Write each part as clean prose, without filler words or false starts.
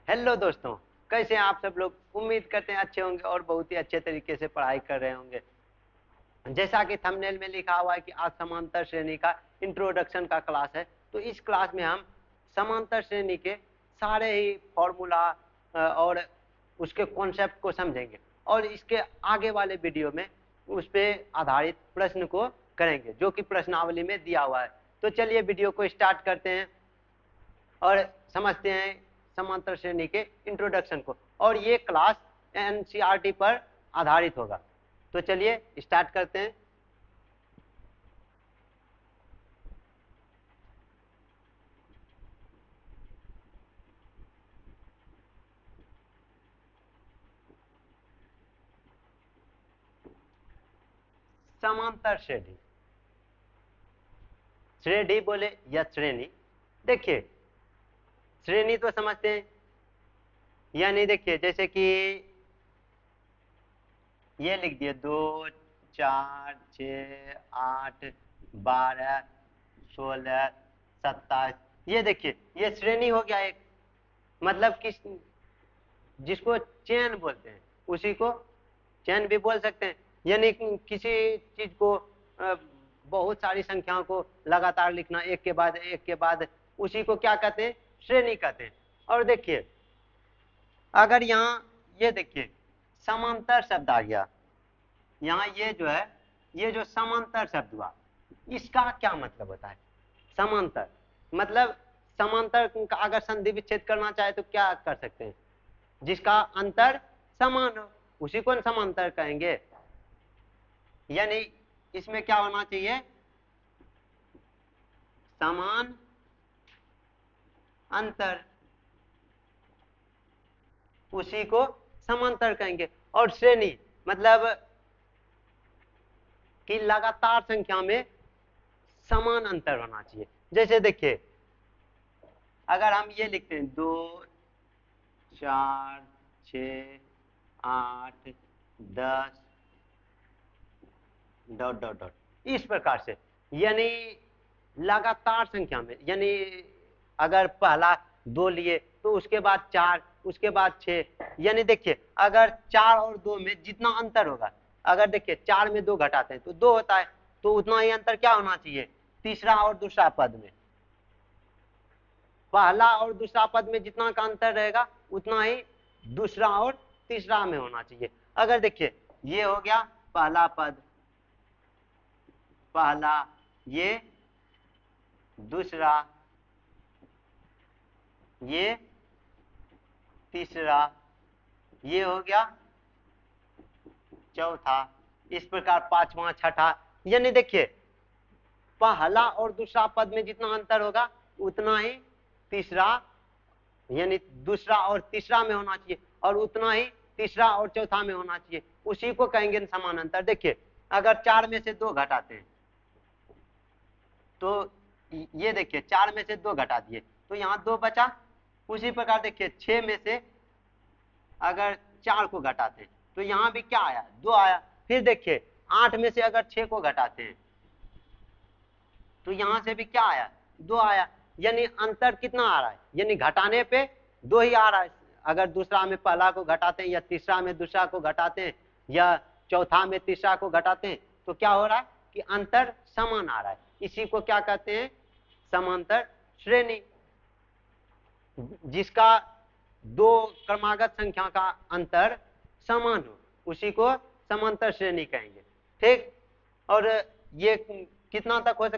Hello दोस्तों, कैसे हैं आप सब लोग। उम्मीद करते हैं अच्छे होंगे और बहुत ही अच्छे तरीके से पढ़ाई कर रहे होंगे। जैसा कि थंबनेल में लिखा हुआ है कि आज समांतर श्रेणी का इंट्रोडक्शन का क्लास है, तो इस क्लास में हम समांतर श्रेणी के सारे ही फॉर्मूला और उसके कॉन्सेप्ट को समझेंगे और इसके आगे वाले वीडियो में उस पर आधारित प्रश्न को करेंगे जो कि प्रश्नावली में दिया हुआ है। तो चलिए वीडियो को स्टार्ट करते हैं और समझते हैं समांतर श्रेणी के इंट्रोडक्शन को। और ये क्लास एनसीईआरटी पर आधारित होगा। तो चलिए स्टार्ट करते हैं। समांतर श्रेणी, श्रेणी बोले या श्रेणी, देखिए श्रेणी तो समझते हैं, यानी देखिए जैसे कि ये लिख दिए 2 4 6 8 12 16 27। ये देखिए ये श्रेणी हो गया एक, मतलब किस जिसको चेन बोलते हैं उसी को चेन भी बोल सकते हैं। यानी किसी चीज को बहुत सारी संख्याओं को लगातार लिखना एक के बाद उसी को क्या कहते हैं, श्रेणी कहते हैं। और देखिए अगर यहाँ ये देखिए समांतर शब्द आ गया, यहाँ ये जो है, ये जो समांतर शब्द हुआ इसका क्या मतलब होता है। समांतर मतलब समांतर का अगर संधि विच्छेद करना चाहे तो क्या कर सकते हैं, जिसका अंतर समान हो उसी को समांतर कहेंगे। यानी इसमें क्या होना चाहिए, समान अंतर, उसी को समांतर कहेंगे। और श्रेणी मतलब कि लगातार संख्या में समान अंतर होना चाहिए। जैसे देखिए अगर हम ये लिखते हैं 2 4 6 8 10 डॉट डॉट डॉट इस प्रकार से, यानी लगातार संख्या में, यानी अगर पहला 2 लिए तो उसके बाद 4, उसके बाद 6। यानी देखिए अगर 4 और 2 में जितना अंतर होगा, अगर देखिए 4 में 2 घटाते हैं तो 2 होता है, तो उतना ही अंतर क्या होना चाहिए तीसरा और दूसरा पद में। पहला और दूसरा पद में जितना का अंतर रहेगा उतना ही दूसरा और तीसरा में होना चाहिए। अगर देखिए ये हो गया पहला पद, पहला, ये दूसरा, ये तीसरा, ये हो गया चौथा, इस प्रकार पांचवा छठा। यानी देखिए पहला और दूसरा पद में जितना अंतर होगा उतना ही तीसरा, यानी दूसरा और तीसरा में होना चाहिए, और उतना ही तीसरा और चौथा में होना चाहिए, उसी को कहेंगे समान अंतर। देखिए अगर 4 में से 2 घटाते हैं तो ये देखिए 4 में से 2 घटा दिए तो यहाँ 2 बचा। उसी प्रकार देखिए 6 में से अगर 4 को घटाते हैं तो यहाँ भी क्या आया, 2 आया। फिर देखिए 8 में से अगर 6 को घटाते हैं तो यहाँ से भी क्या आया, 2 आया। यानी अंतर कितना आ रहा है, यानी घटाने पे 2 ही आ रहा है। अगर दूसरा में पहला को घटाते हैं या तीसरा में दूसरा को घटाते हैं या चौथा में तीसरा को घटाते हैं तो क्या हो रहा है कि अंतर समान आ रहा है। इसी को क्या कहते हैं, समांतर श्रेणी। जिसका 2 क्रमागत संख्या का अंतर समान हो उसी को समांतर श्रेणी कहेंगे। ठीक। और ये कितना तक हो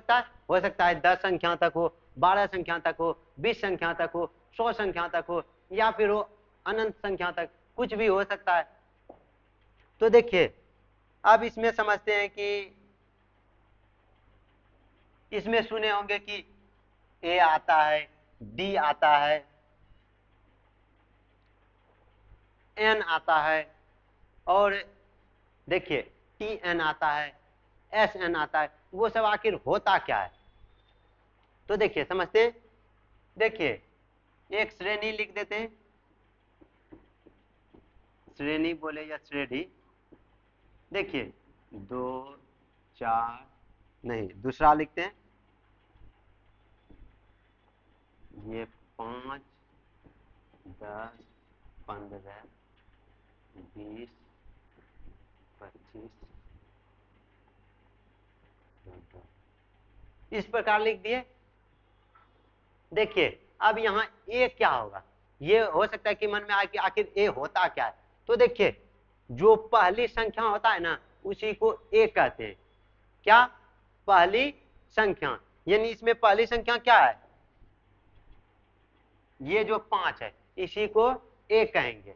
सकता है 10 संख्या तक हो, 12 संख्या तक हो, 20 संख्या तक हो, 100 संख्या तक हो, या फिर हो अनंत संख्या तक, कुछ भी हो सकता है। तो देखिए अब इसमें समझते हैं कि इसमें सुने होंगे कि ए आता है, डी आता है, एन आता है, और देखिए टी एन आता है, एस एन आता है। वो सब आखिर होता क्या है, तो देखिए समझते हैं। देखिए एक श्रेणी लिख देते हैं, श्रेणी बोले या श्रेणी। देखिए 2 4, नहीं दूसरा लिखते हैं, ये 5 10, 15, 20, 25, इस प्रकार लिख दिए। देखिए अब यहाँ ए क्या होगा, ये हो सकता है कि मन में आए कि आखिर ए होता क्या है। तो देखिए जो पहली संख्या होता है ना उसी को ए कहते हैं। क्या? पहली संख्या, यानी इसमें पहली संख्या क्या है, ये जो 5 है इसी को ए कहेंगे।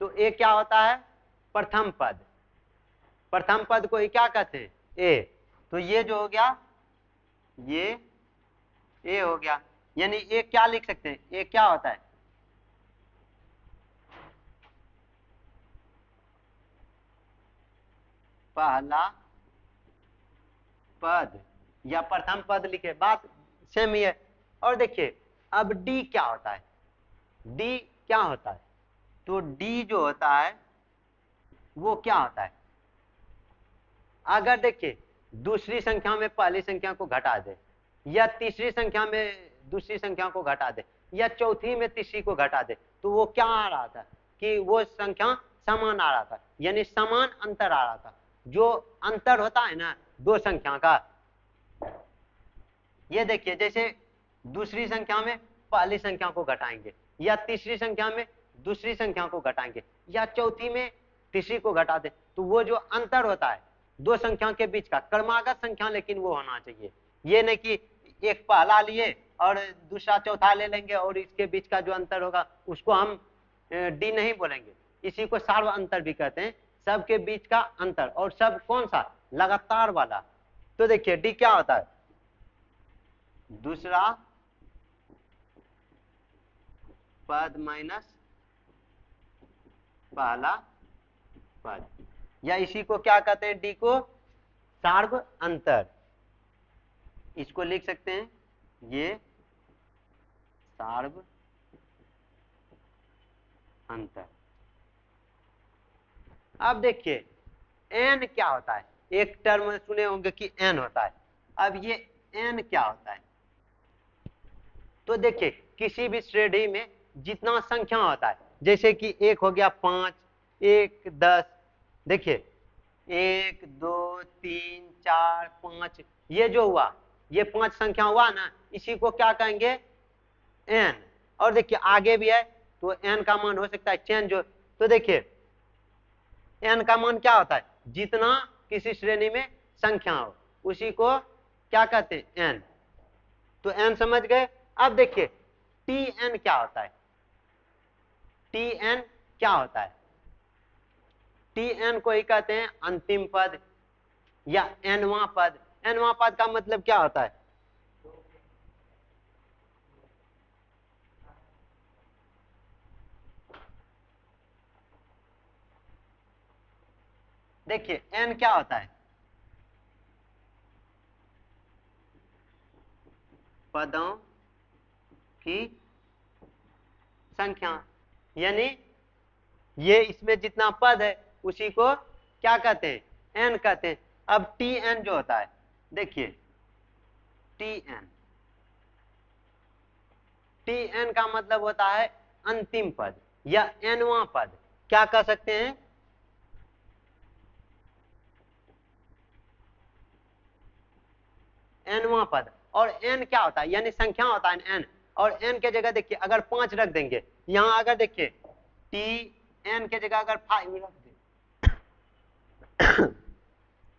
तो ए क्या होता है, प्रथम पद। प्रथम पद को क्या कहते हैं, ए। तो ये जो हो गया ये ए हो गया, यानी ए क्या लिख सकते हैं, ए क्या होता है, पहला पद या प्रथम पद लिखे, बात सेम ही है। और देखिए अब डी क्या होता है, डी क्या होता है, तो डी जो होता है वो क्या होता है, अगर देखिए दूसरी संख्या में पहली संख्या को घटा दे, या तीसरी संख्या में दूसरी संख्या को घटा दे, या चौथी में तीसरी को घटा दे, तो वो क्या आ रहा था कि वो संख्या समान आ रहा था, यानी समान अंतर आ रहा था। जो अंतर होता है ना दो संख्या का, ये देखिए जैसे दूसरी संख्या में पहली संख्या को घटाएंगे, या तीसरी संख्या में दूसरी संख्या को घटाएंगे, या चौथी में तीसरी को घटा दे, तो वो जो अंतर होता है दो संख्या के बीच का, क्रमागत संख्या लेकिन वो होना चाहिए। ये नहीं कि एक पहला लिए और दूसरा चौथा ले लेंगे और इसके बीच का जो अंतर होगा उसको हम डी नहीं बोलेंगे, इसी को सार्व अंतर भी कहते हैं, सबके बीच का अंतर। और सब कौन सा, लगातार वाला। तो देखिए डी क्या होता है, दूसरा पद माइनस पहला पद, या इसी को क्या कहते हैं, डी को सार्व अंतर। इसको लिख सकते हैं ये सार्व अंतर। अब देखिए एन क्या होता है, एक टर्म सुने होंगे कि एन होता है। अब ये एन क्या होता है, तो देखिए किसी भी श्रेणी में जितना संख्या होता है, जैसे कि एक हो गया 5, 1, 10, देखिए 1, 2, 3, 4, 5, ये जो हुआ ये 5 संख्या हुआ ना, इसी को क्या कहेंगे, एन। और देखिए आगे भी है तो एन का मान हो सकता है चेंज हो। तो देखिए एन का मान क्या होता है, जितना किसी श्रेणी में संख्या हो उसी को क्या कहते हैं, एन। तो एन समझ गए। अब देखिए टी एन क्या होता है, टी एन क्या होता है, टी एन को ही कहते हैं अंतिम पद या एनवां पद। एनवां पद का मतलब क्या होता है, देखिए एन क्या होता है, पदों की संख्या, यानी ये इसमें जितना पद है उसी को क्या कहते हैं, एन कहते हैं। अब टी एन जो होता है, देखिए टी एन, टी एन का मतलब होता है अंतिम पद या एनवां पद, क्या कह सकते हैं, एनवां पद। और एन क्या होता है, यानी संख्या होता है एन। और एन के जगह देखिए अगर 5 रख देंगे, यहां अगर देखिए टी एन के जगह अगर 5 रख दे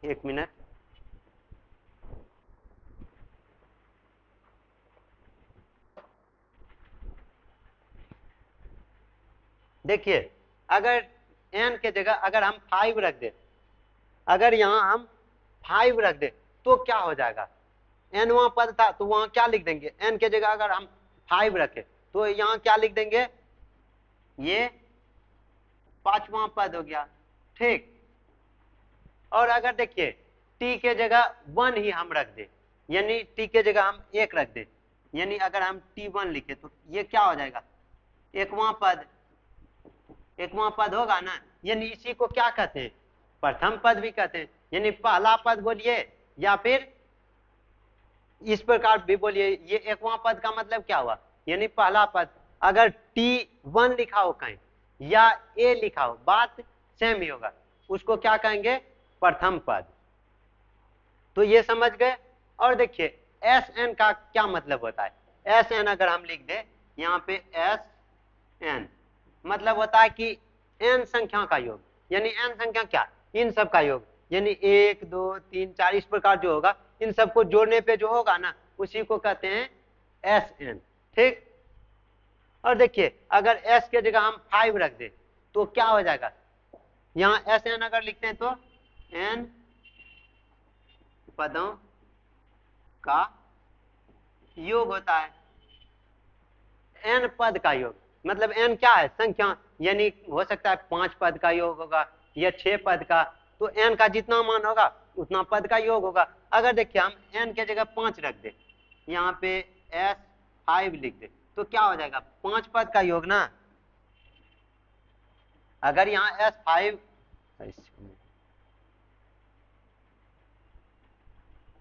एक मिनट, देखिए अगर एन के जगह अगर हम 5 रख दे, अगर यहां हम 5 रख दे तो क्या हो जाएगा, एन वहां पद था तो वहां क्या लिख देंगे, एन के जगह अगर हम 5 रखे तो यहां क्या लिख देंगे, ये 5वां पद हो गया, ठीक। और अगर देखिए टी के जगह 1 ही हम रख दे, यानी टी के जगह हम 1 रख दे, यानी अगर हम T1 लिखे तो ये क्या हो जाएगा, एकवां पद, एकवां पद होगा ना, यानी इसी को क्या कहते हैं, प्रथम पद भी कहते हैं। यानी पहला पद बोलिए या फिर इस प्रकार भी बोलिए, ये एकवां पद का मतलब क्या हुआ, यानी पहला पद। अगर T1 लिखा हो कहीं या A लिखा हो, बात सेम ही होगा, उसको क्या कहेंगे, प्रथम पद। तो ये समझ गए। और देखिए एस एन का क्या मतलब होता है। एस एन अगर हम लिख दे यहाँ पे, एस एन मतलब होता है कि एन संख्या का योग, यानी एन संख्या क्या, इन सब का योग, यानी 1 2 3 4 इस प्रकार जो होगा, इन सबको जोड़ने पे जो होगा ना, उसी को कहते हैं एस एन। ठीक। और देखिए अगर एस के जगह हम 5 रख दे तो क्या हो जाएगा, यहाँ एस एन अगर लिखते हैं तो एन पदों का योग होता है। एन पद का योग मतलब एन क्या है, संख्या, यानी हो सकता है 5 पद का योग होगा या 6 पद का, तो एन का जितना मान होगा उतना पद का योग होगा। अगर देखिए हम एन के जगह 5 रख दे, यहाँ पे S5 लिख दे, तो क्या हो जाएगा, 5 पद का योग ना। अगर यहाँ S5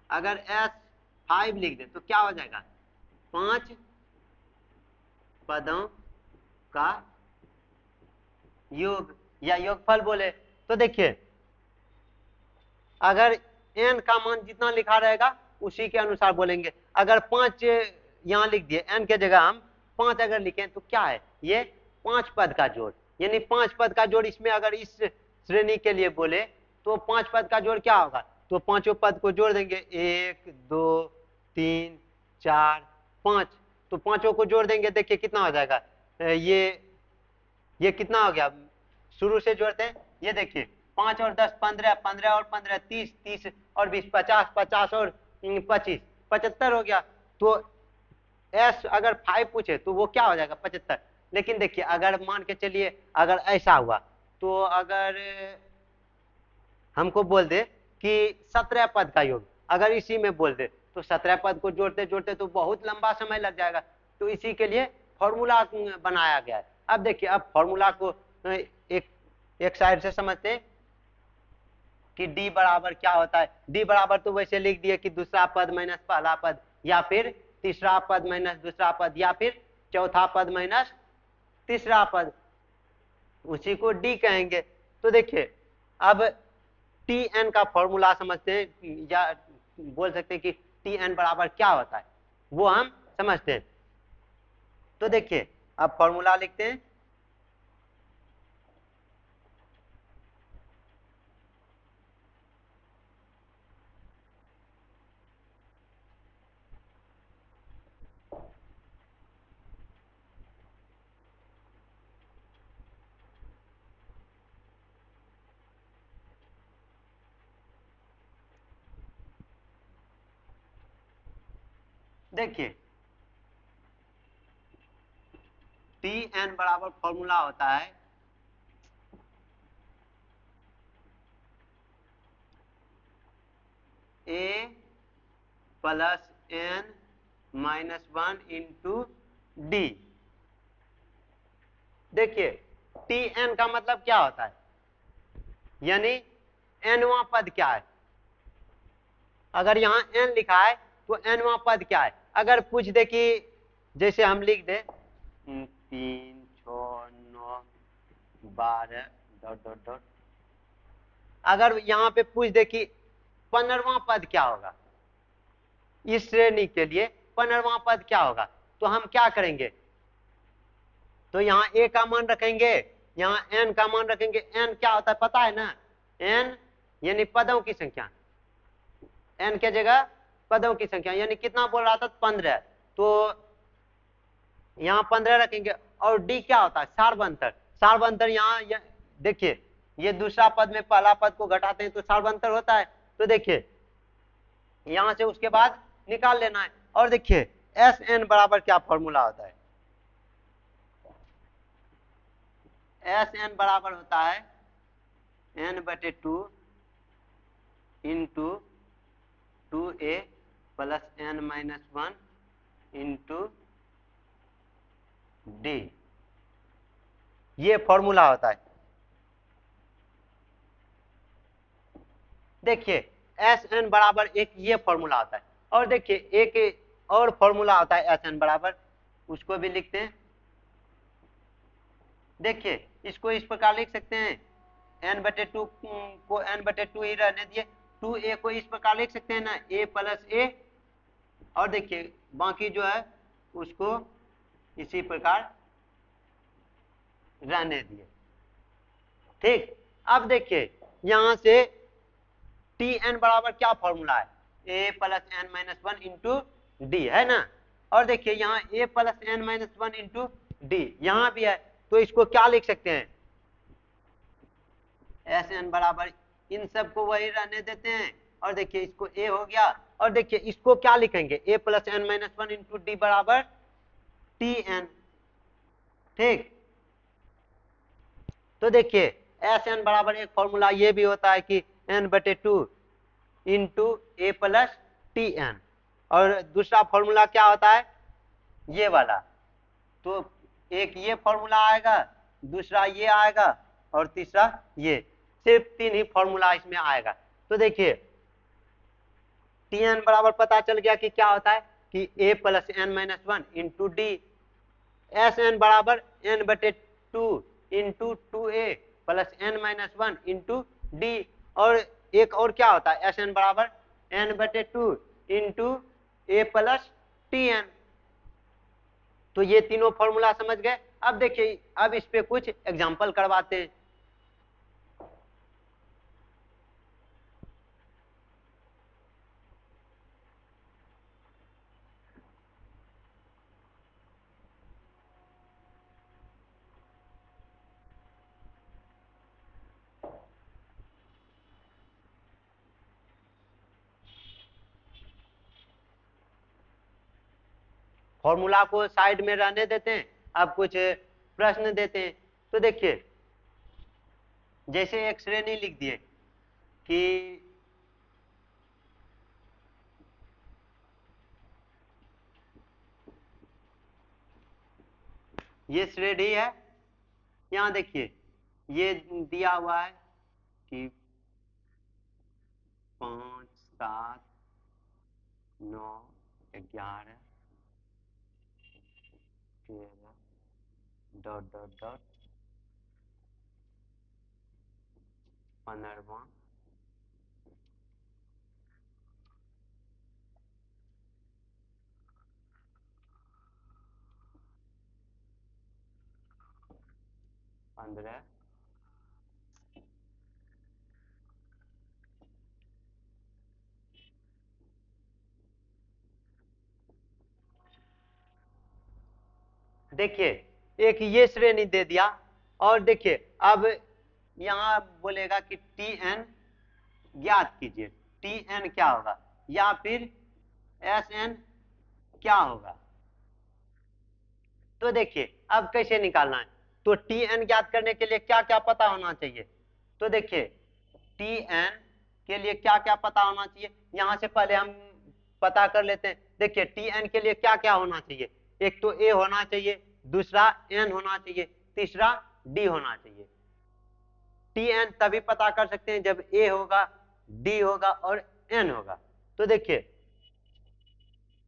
अगर S5 लिख दे तो क्या हो जाएगा, 5 पदों का योग या योगफल बोले। तो देखिए अगर n का मान जितना लिखा रहेगा उसी के अनुसार बोलेंगे। अगर 5 यहाँ लिख दिए, n के जगह हम 5 अगर लिखें तो क्या है, ये 5 पद का जोड़, यानी 5 पद का जोड़। इसमें अगर इस श्रेणी के लिए बोले तो 5 पद का जोड़ क्या होगा, तो पांचों पद को जोड़ देंगे, 1 2 3 4 5, तो पांचों को जोड़ देंगे, देखिए कितना हो जाएगा, ये कितना हो गया, शुरू से जोड़ते हैं, ये देखिए 5 और 10 15, 15 और 15 30, 30 और 20 50, 50 और 25 75 हो गया। तो एस अगर 5 पूछे तो वो क्या हो जाएगा, 75। लेकिन देखिए अगर मान के चलिए अगर ऐसा हुआ, तो अगर हमको बोल दे कि 17 पद का योग, अगर इसी में बोल दे तो 17 पद को जोड़ते जोड़ते तो बहुत लंबा समय लग जाएगा। तो इसी के लिए फॉर्मूला बनाया गया है। अब देखिए अब फॉर्मूला को एक साइड से समझते हैं कि डी बराबर क्या होता है। डी बराबर तो वैसे लिख दिए कि दूसरा पद माइनस पहला पद, या फिर तीसरा पद माइनस दूसरा पद, या फिर चौथा पद माइनस तीसरा पद, उसी को डी कहेंगे। तो देखिए अब टी एन का फॉर्मूला समझते हैं, या बोल सकते हैं कि टी एन बराबर क्या होता है, वो हम समझते हैं। तो देखिए अब फॉर्मूला लिखते हैं, देखिए टी एन बराबर फॉर्मूला होता है a plus n minus 1 into d. देखिए टी एन का मतलब क्या होता है, यानी एनवा पद क्या है। अगर यहाँ एन लिखा है तो एनवा पद क्या है। अगर पूछ दे कि जैसे हम लिख दे 3 6 9 12 डॉट डॉट डॉट, अगर यहाँ पे पूछ दे कि 15वां पद क्या होगा, इस श्रेणी के लिए 15वां पद क्या होगा, तो हम क्या करेंगे, तो यहाँ ए का मान रखेंगे, यहाँ एन का मान रखेंगे। एन क्या होता है पता है ना, एन यानी पदों की संख्या, एन के जगह पदों की संख्या, यानी कितना बोल रहा था 15, तो यहाँ 15 रखेंगे। और डी क्या होता है, सार्वंतर। सार्वंतर यहाँ देखिए ये दूसरा पद में पहला पद को घटाते हैं तो सार्वंतर होता है। तो देखिए यहां से उसके बाद निकाल लेना है। और देखिए एस एन बराबर क्या फॉर्मूला होता है, एस एन बराबर होता है n/2 into 2a plus n-1 into D, ये फॉर्मूला होता है। देखिए एस एन बराबर एक ये फॉर्मूला होता है। और देखिए एक और फॉर्मूला होता है एस एन बराबर, उसको भी लिखते हैं देखिए इसको इस प्रकार लिख सकते हैं, n/2 को n/2 ही रहने दिए, 2a को इस प्रकार लिख सकते हैं ना, a प्लस a, और देखिए बाकी जो है उसको इसी प्रकार रहने दिए। ठीक, अब देखिए यहां से Tn बराबर क्या फॉर्मूला है, a plus n minus one into D, है ना। और देखिए यहाँ a plus n minus one into D यहाँ भी है, तो इसको क्या लिख सकते हैं, एस एन बराबर, इन सबको वही रहने देते हैं, और देखिए इसको a हो गया, और देखिए इसको क्या लिखेंगे, a plus n minus one into D बराबर Tn। ठीक, तो देखिए एस एन बराबर एक फॉर्मूला ये भी होता है कि n/2 इंटू ए प्लस टी एन, और दूसरा फॉर्मूला क्या होता है ये वाला, तो एक ये फॉर्मूला आएगा, दूसरा ये आएगा, और तीसरा ये, सिर्फ 3 ही फॉर्मूला इसमें आएगा। तो देखिए टी एन बराबर पता चल गया कि क्या होता है कि a plus n minus one into d, s n बराबर n/2 into 2a plus n minus one into d, और एक और क्या होता है एस एन बराबर n/2 इंटू ए प्लस टी एन। तो ये तीनों फॉर्मूला समझ गए। अब देखिए अब इस पे कुछ एग्जांपल करवाते हैं। फॉर्मूला को साइड में रहने देते हैं, अब कुछ प्रश्न देते हैं। तो देखिए जैसे एक श्रेणी लिख दिए कि ये श्रेणी है, यहाँ देखिए ये दिया हुआ है कि 5 7 9 11 13 डॉट डॉट डॉट 15वां, पंद्रह, देखिए एक ये श्रेणी दे दिया, और देखिए अब यहाँ बोलेगा कि टी एन ज्ञात कीजिए, टी एन क्या होगा या फिर एस एन क्या होगा। तो देखिए अब कैसे निकालना है, तो टी एन ज्ञात करने के लिए क्या क्या पता होना चाहिए। तो देखिए टी एन के लिए क्या क्या पता होना चाहिए, यहां से पहले हम पता कर लेते हैं। देखिए टी एन के लिए क्या क्या होना चाहिए, एक तो ए होना चाहिए, दूसरा एन होना चाहिए, तीसरा डी होना चाहिए। टी एन तभी पता कर सकते हैं जब ए होगा, डी होगा और एन होगा। तो देखिए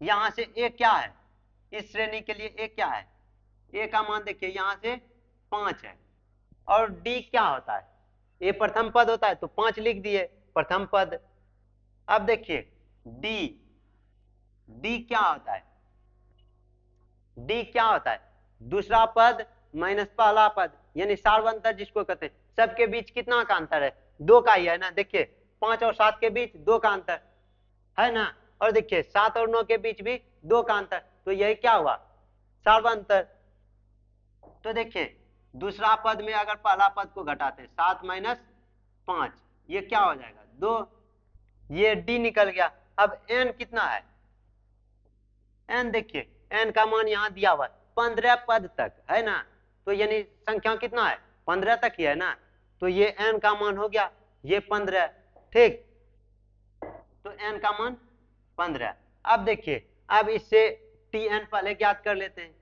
यहां से ए क्या है, इस श्रेणी के लिए ए क्या है, ए का मान देखिए यहां से 5 है, और डी क्या होता है, ए प्रथम पद होता है तो 5 लिख दिए प्रथम पद। अब देखिए डी, डी क्या होता है, डी क्या होता है, दूसरा पद माइनस पहला पद, यानी सार्वंतर जिसको कहते हैं। सबके बीच कितना का अंतर है, 2 का ही है ना। देखिए 5 और 7 के बीच 2 का अंतर है ना, और देखिए 7 और 9 के बीच भी 2 का अंतर, तो यही क्या हुआ, सार्वंतर। तो देखिए दूसरा पद में अगर पहला पद को घटाते हैं 7 माइनस 5, ये क्या हो जाएगा 2, ये डी निकल गया। अब एन कितना है, एन देखिए एन का मान यहाँ दिया हुआ 15 पद तक है ना, तो यानी संख्या कितना है 15 तक ही है ना, तो ये एन का मान हो गया ये 15। ठीक, तो एन का मान 15। अब देखिए अब इससे टी एन पहले ज्ञात कर लेते हैं,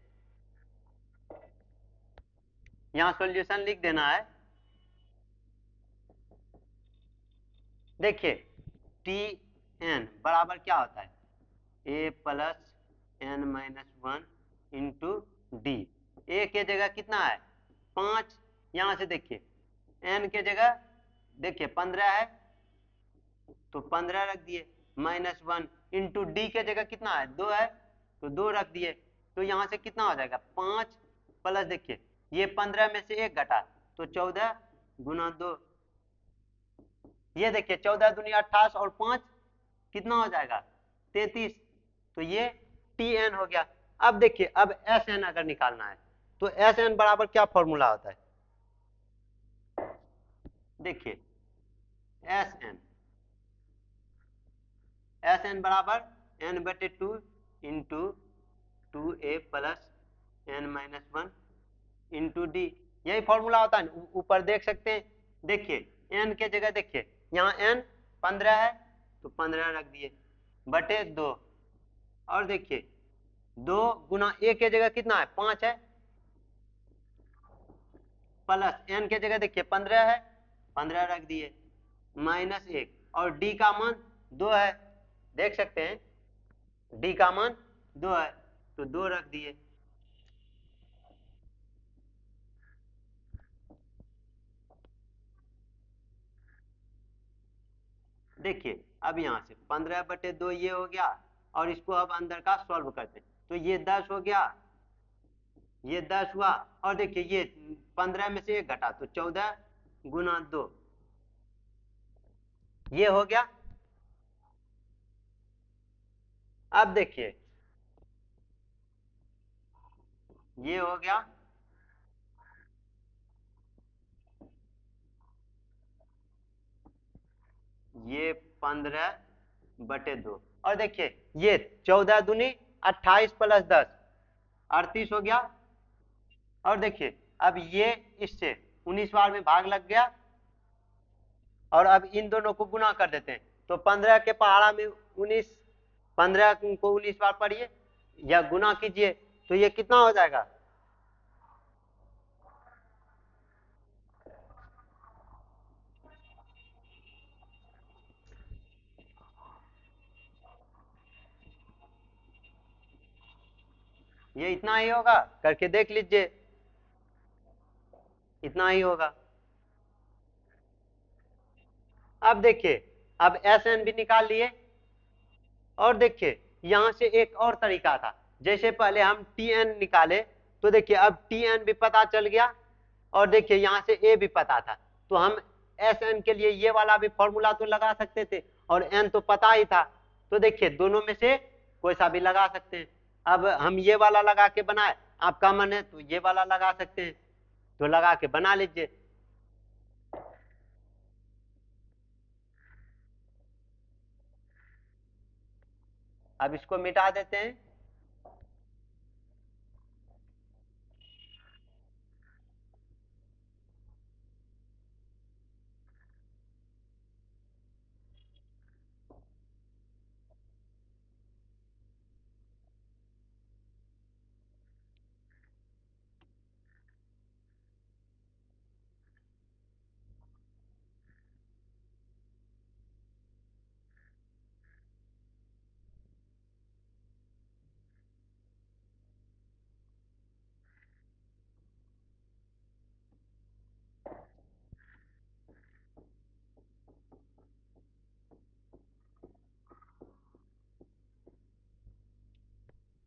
यहां सॉल्यूशन लिख देना है। देखिए टी एन बराबर क्या होता है, a plus n minus one into d, a के जगह कितना है 5, यहां से देखिए n के जगह देखिए 15 है तो 15 रख दिए, -1 इंटू डी के जगह कितना है 2 है तो 2 रख दिए, तो यहाँ से कितना हो जाएगा 5 प्लस देखिए ये 15 में से 1 घटा तो 14 गुना 2, ये देखिए 14 दूनी 28 और 5 कितना हो जाएगा 33, तो ये Tn हो गया। अब देखिए अब Sn अगर निकालना है तो Sn बराबर क्या फॉर्मूला होता है, देखिए Sn बराबर n/2 into 2a plus n-1 into D, यही फॉर्मूला होता है। ऊपर देख सकते हैं, देखिए n के जगह देखिए यहाँ n 15 है तो 15 रख दिए बटे 2, और देखिए 2 गुना a के जगह कितना है 5 है, प्लस n के जगह देखिए 15 है 15 रख दिए, -1 और d का मान 2 है, देख सकते हैं d का मान 2 है तो 2 रख दिए। देखिए अब यहाँ से 15/2 ये हो गया, और इसको अब अंदर का सॉल्व करते हैं तो ये 10 हो गया, ये 10 हुआ, और देखिए ये 15 में से 1 घटा तो 14 गुना 2, ये हो गया। अब देखिए ये हो गया, ये 15/2, और देखिए ये 14 दूनी 28 प्लस 10 38 हो गया, और देखिए अब ये इससे 19 बार में भाग लग गया, और अब इन दोनों को गुना कर देते हैं तो 15 के पहाड़ा में 19, 15 को 19 बार पढ़िए या गुना कीजिए तो ये कितना हो जाएगा, ये इतना ही होगा, करके देख लीजिए इतना ही होगा। अब देखिए अब Sn भी निकाल लिए, और देखिए यहां से एक और तरीका था, जैसे पहले हम Tn निकाले तो देखिए अब Tn भी पता चल गया, और देखिए यहां से A भी पता था, तो हम Sn के लिए ये वाला भी फॉर्मूला तो लगा सकते थे, और n तो पता ही था, तो देखिए दोनों में से कोई सा भी लगा सकते हैं। अब हम ये वाला लगा के बनाए, आपका मन है तो ये वाला लगा सकते हैं, तो लगा के बना लीजिए। अब इसको मिटा देते हैं,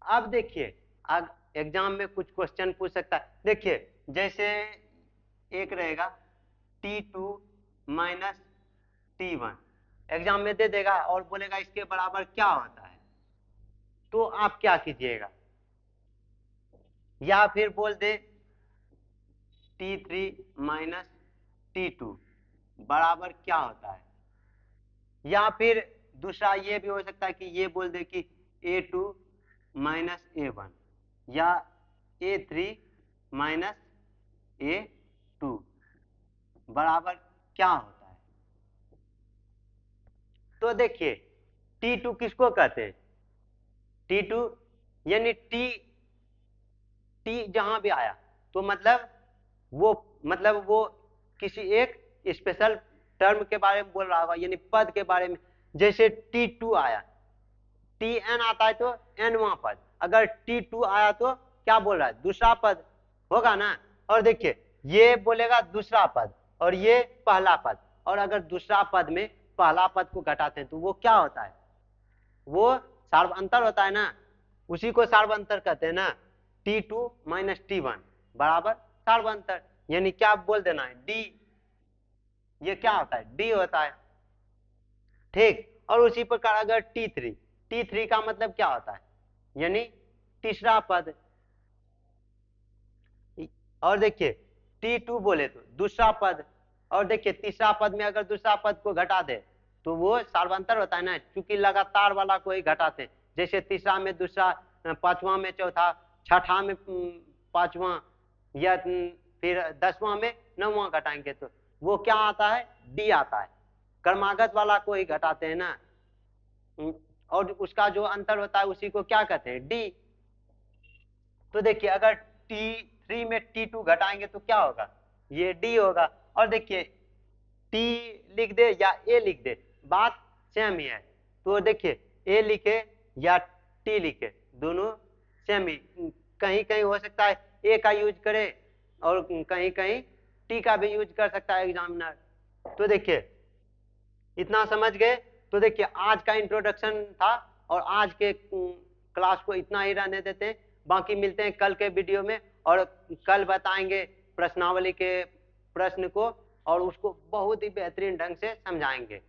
अब देखिए अब एग्जाम में कुछ क्वेश्चन पूछ सकता है, देखिए जैसे एक रहेगा T2 माइनस T1, एग्जाम में दे देगा और बोलेगा इसके बराबर क्या होता है, तो आप क्या कीजिएगा, या फिर बोल दे T3 माइनस T2 बराबर क्या होता है, या फिर दूसरा ये भी हो सकता है कि ये बोल दे कि A2 माइनस A1 या A3 माइनस A2 बराबर क्या होता है। तो देखिए T2 किसको कहते हैं, T2 यानी T जहां भी आया तो मतलब वो किसी एक स्पेशल टर्म के बारे में बोल रहा होगा, यानी पद के बारे में, जैसे T2 आया, Tn आता है तो nवां पद, अगर T2 आया तो क्या बोल रहा है दूसरा पद होगा ना। और देखिए ये बोलेगा दूसरा पद और ये पहला पद, और अगर दूसरा पद में पहला पद को घटाते हैं तो वो क्या होता है, वो सार्वअंतर होता है ना, उसी को सार्वअंतर कहते हैं ना। T2 माइनस T1 बराबर सार्वअंतर, यानी क्या बोल देना है, डी, ये क्या होता है, डी होता है, ठीक। और उसी प्रकार अगर T3 का मतलब क्या होता है, यानी तीसरा पद। और देखिए T2 बोले तो दूसरा पद, और देखिए तीसरा पद में अगर दूसरा पद को घटा दे तो वो सार्वंतर होता है ना, क्योंकि लगातार वाला को ही घटाते हैं। जैसे तीसरा में दूसरा, पांचवा में चौथा, छठा में पांचवा, या फिर 10वां में 9वां घटाएंगे तो वो क्या आता है, डी आता है। क्रमागत वाला को ही घटाते हैं ना, और उसका जो अंतर होता है उसी को क्या कहते हैं, डी। तो देखिए अगर T3 में T2 घटाएंगे तो क्या होगा, ये डी होगा। और देखिए टी लिख दे या ए लिख दे, बात सेम ही है। तो देखिए ए लिखे या टी लिखे, दोनों सेम ही, कहीं कहीं हो सकता है ए का यूज करे और कहीं कहीं टी का भी यूज कर सकता है एग्जामिनर। तो देखिए इतना समझ गए। तो देखिए आज का इंट्रोडक्शन था, और आज के क्लास को इतना ही रहने देते हैं। बाकी मिलते हैं कल के वीडियो में, और कल बताएंगे प्रश्नावली के प्रश्न को, और उसको बहुत ही बेहतरीन ढंग से समझाएंगे।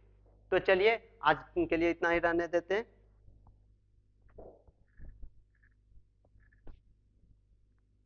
तो चलिए आज के लिए इतना ही रहने देते हैं।